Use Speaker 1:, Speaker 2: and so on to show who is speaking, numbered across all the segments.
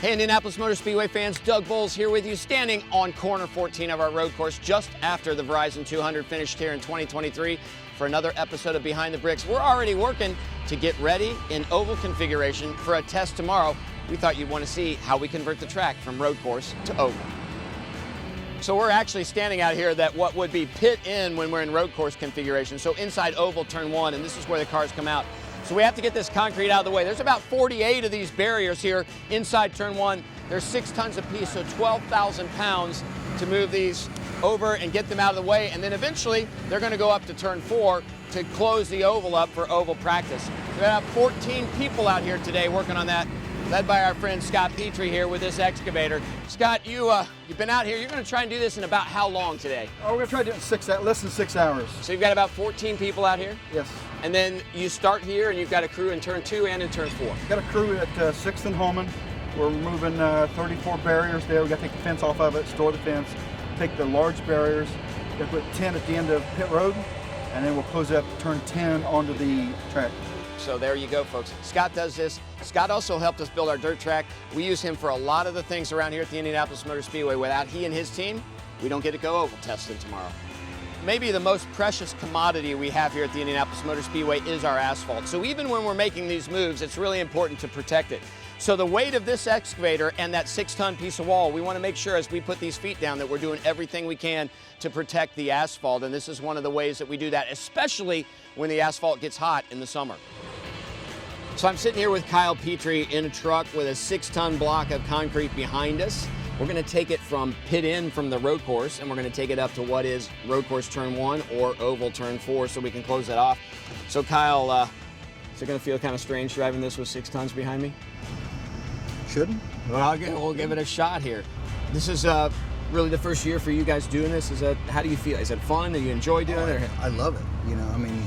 Speaker 1: Hey, Indianapolis Motor Speedway fans, Doug Bowles here with you, standing on corner 14 of our road course just after the Verizon 200 finished here in 2023 for another episode of Behind the Bricks. We're already working to get ready in oval configuration for a test tomorrow. We thought you'd want to see how we convert the track from road course to oval. So we're actually standing out here that what would be pit in when we're in road course configuration. So inside oval turn one, and this is where the cars come out. So we have to get this concrete out of the way. There's about 48 of these barriers here inside turn one. There's 6 tons apiece, so 12,000 pounds to move these over and get them out of the way. And then eventually they're going to go up to turn 4 to close the oval up for oval practice. We have 14 people out here today working on that, led by our friend Scott Petrie here with this excavator. Scott, you've been out here. You're going to try and do this in about how long today?
Speaker 2: Oh, we're going to try to do it in less than 6 hours.
Speaker 1: So you've got about 14 people out here?
Speaker 2: Yes.
Speaker 1: And then you start here, and you've got a crew in turn 2 and in turn 4.
Speaker 2: We've got a crew at 6th and Holman. We're removing 34 barriers there. We've got to take the fence off of it, store the fence, take the large barriers. We've got to put 10 at the end of pit road, and then we'll close up turn 10 onto the track.
Speaker 1: So there you go, folks. Scott does this. Scott also helped us build our dirt track. We use him for a lot of the things around here at the Indianapolis Motor Speedway. Without he and his team, we don't get to go oval testing tomorrow. Maybe the most precious commodity we have here at the Indianapolis Motor Speedway is our asphalt. So even when we're making these moves, it's really important to protect it. So the weight of this excavator and that 6-ton piece of wall, we want to make sure as we put these feet down that we're doing everything we can to protect the asphalt. And this is one of the ways that we do that, especially when the asphalt gets hot in the summer. So I'm sitting here with Kyle Petrie in a truck with a 6-ton block of concrete behind us. We're going to take it from pit in from the road course, and we're going to take it up to what is road course turn 1 or oval turn 4 so we can close that off. So Kyle, is it going to feel kind of strange driving this with 6 tons behind me?
Speaker 2: Shouldn't.
Speaker 1: Well, we'll give it a shot here. This is really the first year for you guys doing this. How do you feel? Is it fun? Do you enjoy doing it?
Speaker 3: I love it. You know, I mean,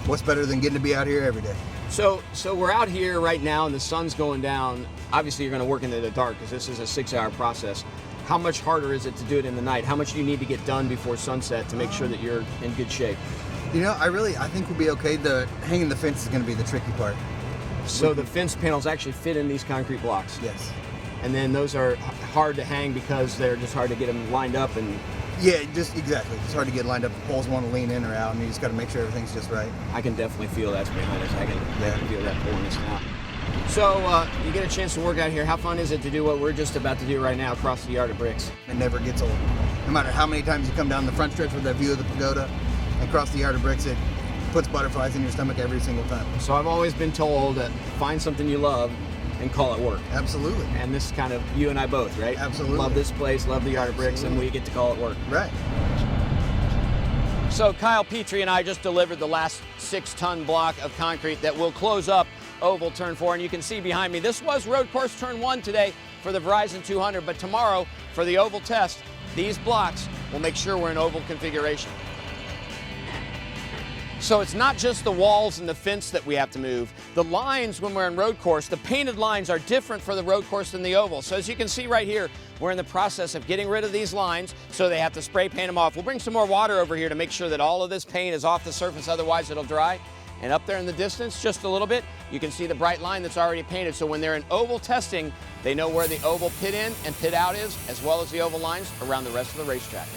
Speaker 3: what's better than getting to be out here every day?
Speaker 1: So we're out here right now and the sun's going down. Obviously you're going to work into the dark because this is a 6-hour process. How much harder is it to do it in the night? How much do you need to get done before sunset to make sure that you're in good shape?
Speaker 3: You know, I think we'll be okay. Hanging the fence is going to be the tricky part.
Speaker 1: So the fence panels actually fit in these concrete blocks?
Speaker 3: Yes.
Speaker 1: And then those are hard to hang because they're just hard to get them lined up and...
Speaker 3: Yeah, just exactly. It's hard to get lined up. The poles want to lean in or out, and you just got to make sure everything's just right.
Speaker 1: I can definitely feel that's behind us. I can feel that pulling us out. So you get a chance to work out here. How fun is it to do what we're just about to do right now, across the yard of bricks?
Speaker 3: It never gets old. No matter how many times you come down the front stretch with that view of the pagoda and cross the yard of bricks, it puts butterflies in your stomach every single time.
Speaker 1: So I've always been told that find something you love and call it work.
Speaker 3: Absolutely.
Speaker 1: And this is kind of you and I both, right?
Speaker 3: Absolutely.
Speaker 1: Love this place, love the yard of bricks, and we get to call it work.
Speaker 3: Right.
Speaker 1: So Kyle Petrie and I just delivered the last 6-ton block of concrete that will close up oval turn 4. And you can see behind me, this was road course turn 1 today for the Verizon 200, but tomorrow for the oval test, these blocks will make sure we're in oval configuration. So it's not just the walls and the fence that we have to move. The lines when we're in road course, the painted lines are different for the road course than the oval. So as you can see right here, we're in the process of getting rid of these lines, so they have to spray paint them off. We'll bring some more water over here to make sure that all of this paint is off the surface, otherwise it'll dry. And up there in the distance, just a little bit, you can see the bright line that's already painted. So when they're in oval testing, they know where the oval pit in and pit out is, as well as the oval lines around the rest of the racetrack.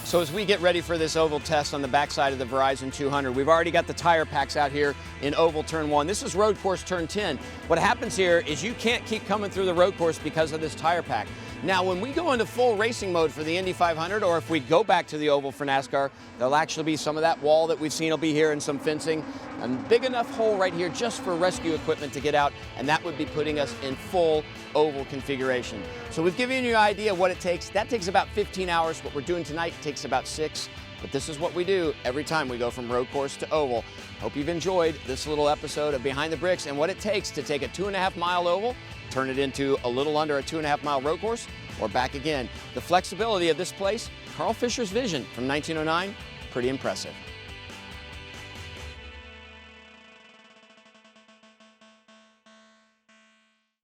Speaker 1: So as we get ready for this oval test on the backside of the Verizon 200, we've already got the tire packs out here in oval turn 1. This is road course turn 10. What happens here is you can't keep coming through the road course because of this tire pack. Now, when we go into full racing mode for the Indy 500, or if we go back to the oval for NASCAR, there'll actually be some of that wall that we've seen will be here and some fencing. A big enough hole right here just for rescue equipment to get out, and that would be putting us in full oval configuration. So we've given you an idea of what it takes. That takes about 15 hours. What we're doing tonight takes about 6. But this is what we do every time we go from road course to oval. Hope you've enjoyed this little episode of Behind the Bricks and what it takes to take a 2.5-mile oval, turn it into a little under a 2.5-mile road course, or back again. The flexibility of this place, Carl Fisher's vision from 1909, pretty impressive.